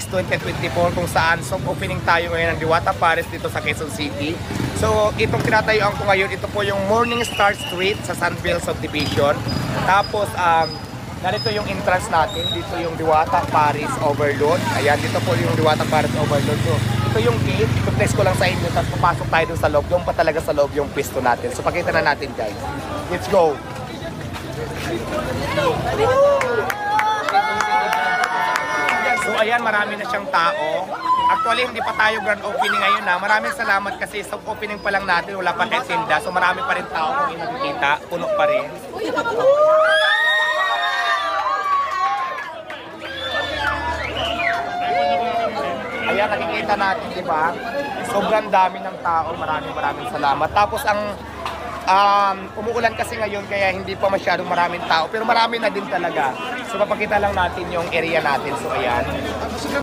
August 2024 kung saan soft opening tayo ngayon ng Diwata Paris dito sa Quezon City. So itong tinatayuan ko ngayon, ito po yung Morning Star Street sa Sunville Subdivision. Tapos ganito yung entrance natin, dito yung Diwata Paris Overload. Ayan, dito po yung Diwata Paris Overload. So ito yung gate, ito place ko lang sa inyo, tapos papasok tayo dun sa loob. Yung pa talaga sa loob yung pwesto natin. So pakita na natin guys. Let's go! So ayan, marami na siyang tao. Actually, hindi pa tayo grand opening ngayon na. Maraming salamat kasi soft opening pa lang natin, wala pa tayong tinda. So marami pa rin tao kung nakikita, puno pa rin. Ayan, nakikita natin, di ba? Sobrang dami ng tao, maraming salamat. Tapos ang umuulan kasi ngayon kaya hindi pa masyadong maraming tao, pero marami na din talaga. So papakita lang natin yung area natin. So ayan.